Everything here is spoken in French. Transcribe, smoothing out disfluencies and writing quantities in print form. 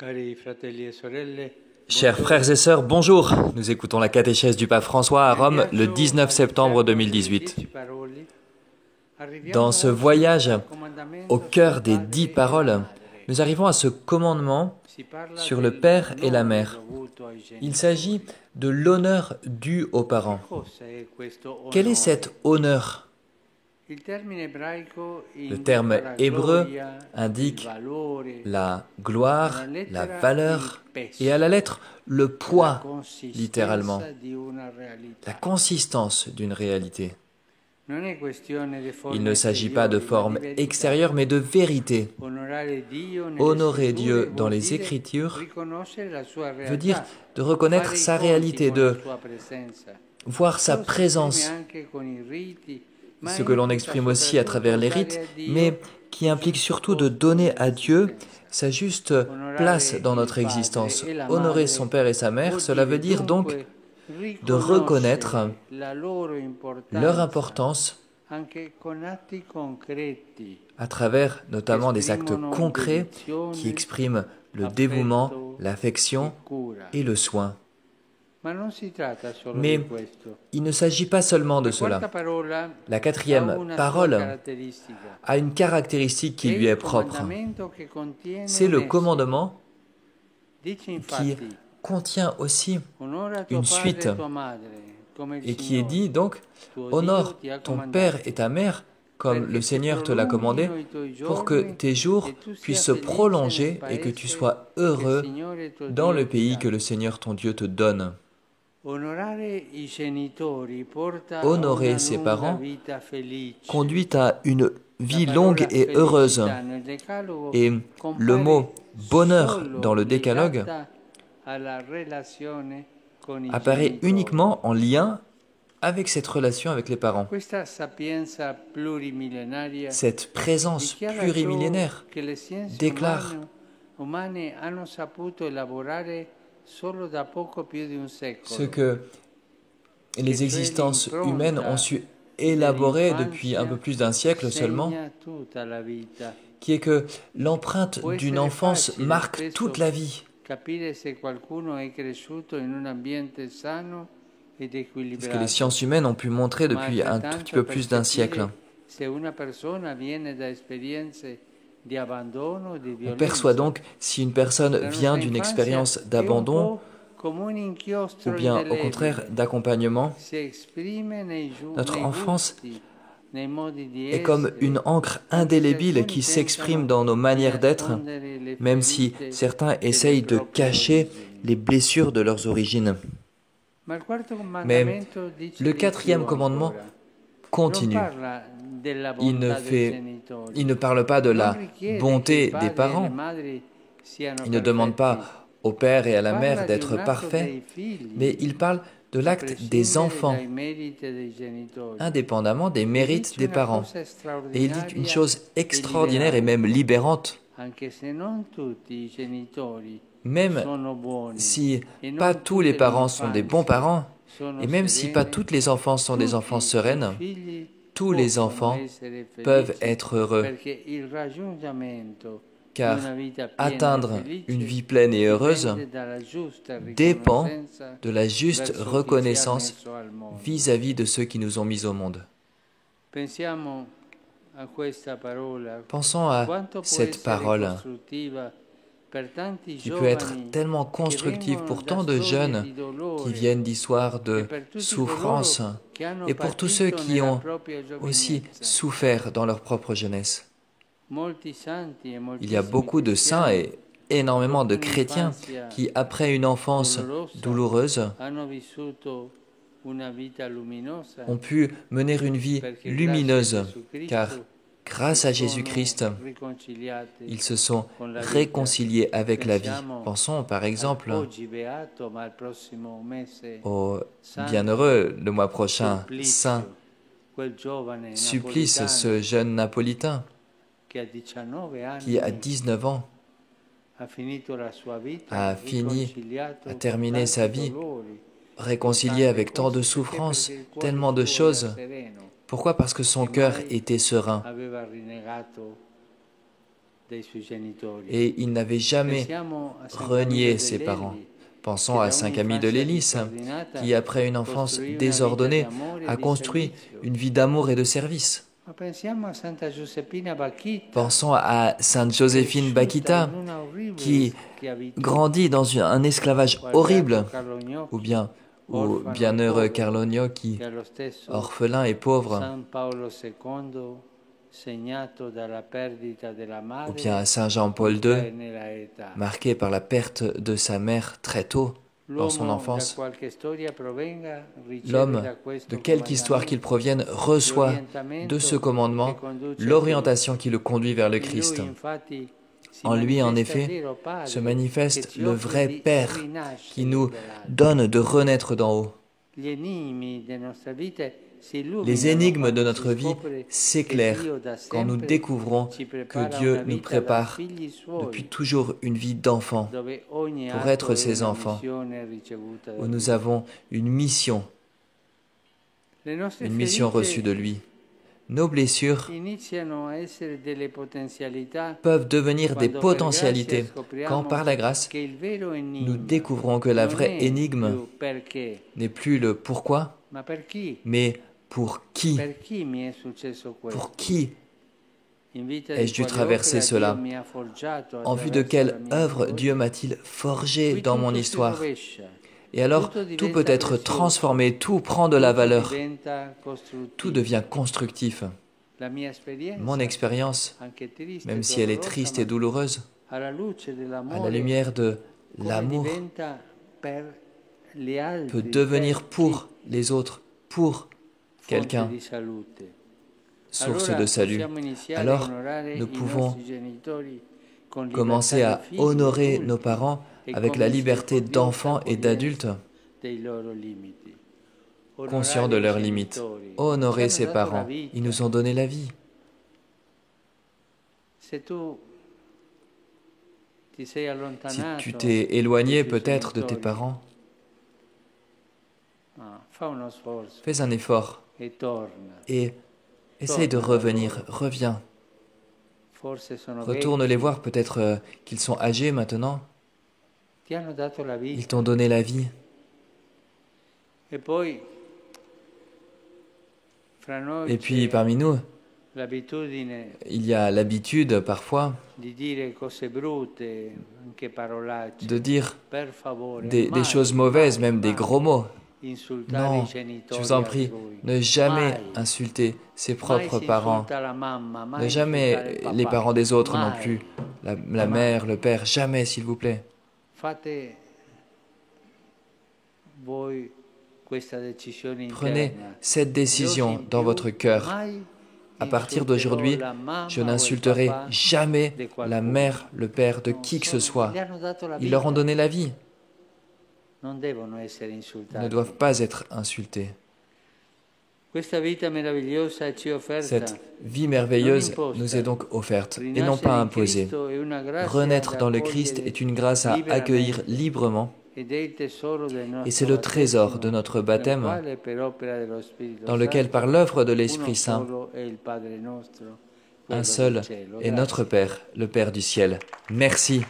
Cari fratelli e sorelle, Chers frères et sœurs, bonjour. Nous écoutons la catéchèse du pape François à Rome le 19 septembre 2018. Dans ce voyage au cœur des 10 paroles, nous arrivons à ce commandement sur le père et la mère. Il s'agit de l'honneur dû aux parents. Quel est cet honneur ? Le terme hébreu indique la gloire, la valeur et à la lettre le poids, littéralement, la consistance d'une réalité. Il ne s'agit pas de forme extérieure mais de vérité. Honorer Dieu dans les Écritures veut dire de reconnaître sa réalité, de voir sa présence, ce que l'on exprime aussi à travers les rites, mais qui implique surtout de donner à Dieu sa juste place dans notre existence. Honorer son père et sa mère, cela veut dire donc de reconnaître leur importance à travers notamment des actes concrets qui expriment le dévouement, l'affection et le soin. Mais il ne s'agit pas seulement de cela. La quatrième parole a une caractéristique qui lui est propre. C'est le commandement qui contient aussi une suite et qui est dit donc « Honore ton père et ta mère » comme le Seigneur te l'a commandé, pour que tes jours puissent se prolonger et que tu sois heureux dans le pays que le Seigneur ton Dieu te donne. Honorer ses parents conduit à une vie longue et heureuse. Et le mot « bonheur » dans le décalogue apparaît uniquement en lien avec cette relation avec les parents. Cette présence plurimillénaire déclare ce que les existences humaines ont su élaborer depuis un peu plus d'un siècle seulement, qui est que l'empreinte d'une enfance marque toute la vie. Ce que les sciences humaines ont pu montrer depuis un tout petit peu plus d'un siècle. On perçoit donc si une personne vient d'une expérience d'abandon ou bien au contraire d'accompagnement. Notre enfance est comme une encre indélébile qui s'exprime dans nos manières d'être, même si certains essayent de cacher les blessures de leurs origines. Mais le quatrième commandement continue. Il ne parle pas de la bonté des parents. Il ne demande pas au père et à la mère d'être parfaits, mais il parle de l'acte des enfants, indépendamment des mérites des parents. Et il dit une chose extraordinaire et même libérante. Même si pas tous les parents sont des bons parents, et même si pas tous les enfants sont des enfants sereines, tous les enfants peuvent être heureux. Car atteindre une vie pleine et heureuse dépend de la juste reconnaissance vis-à-vis de ceux qui nous ont mis au monde. Pensons à cette parole qui peut être tellement constructive pour tant de jeunes qui viennent d'histoires de souffrance et pour tous ceux qui ont aussi souffert dans leur propre jeunesse. Il y a beaucoup de saints et énormément de chrétiens qui, après une enfance douloureuse, ont pu mener une vie lumineuse, car grâce à Jésus-Christ, ils se sont réconciliés avec la vie. Pensons par exemple au bienheureux le mois prochain, Saint Supplice, ce jeune Napolitain qui à 19 ans a terminé sa vie réconcilié avec tant de souffrances, tellement de choses. Pourquoi ? Parce que son cœur était serein. Et il n'avait jamais renié ses parents. Pensons à Saint Camille de Lélis, qui, après une enfance désordonnée, a construit une vie d'amour et de service. Pensons à Sainte Joséphine Bakhita, qui grandit dans un esclavage horrible, ou bien au bienheureux Carlo Gnocchi, orphelin et pauvre, ou bien à Saint Jean-Paul II, marqué par la perte de sa mère très tôt dans son enfance. L'homme, de quelque histoire qu'il provienne, reçoit de ce commandement l'orientation qui le conduit vers le Christ. En lui, en effet, se manifeste le vrai Père qui nous donne de renaître d'en haut. Les énigmes de notre vie s'éclairent quand nous découvrons que Dieu nous prépare depuis toujours une vie d'enfant pour être ses enfants, où nous avons une mission reçue de lui. Nos blessures peuvent devenir des potentialités quand, par la grâce, nous découvrons que la vraie énigme n'est plus le pourquoi, mais pour qui. Pour qui ai-je dû traverser cela? En vue de quelle œuvre Dieu m'a-t-il forgé dans mon histoire? Et alors, tout peut être transformé, tout prend de la valeur, tout devient constructif. Mon expérience, même si elle est triste et douloureuse, à la lumière de l'amour, peut devenir pour les autres, pour quelqu'un, source de salut. Alors, nous pouvons commencer à honorer nos parents avec la liberté d'enfants et d'adultes, conscients de leurs limites. Honorer ses parents, ils nous ont donné la vie. Si tu t'es éloigné peut-être de tes parents, fais un effort et essaye de revenir, reviens. Retourne les voir, peut-être qu'ils sont âgés maintenant. Ils t'ont donné la vie. Et puis parmi nous, il y a l'habitude parfois de dire des choses mauvaises, même des gros mots. Non, je vous en prie, ne jamais insulter ses propres parents, ne jamais les parents des autres non plus, la mère, le père, jamais s'il vous plaît. Prenez cette décision dans votre cœur. À partir d'aujourd'hui, je n'insulterai jamais la mère, le père de qui que ce soit. Ils leur ont donné la vie. Ils ne doivent pas être insultés. Cette vie merveilleuse nous est donc offerte et non pas imposée. Renaître dans le Christ est une grâce à accueillir librement et c'est le trésor de notre baptême dans lequel, par l'œuvre de l'Esprit Saint, un seul est notre Père, le Père du ciel. Merci.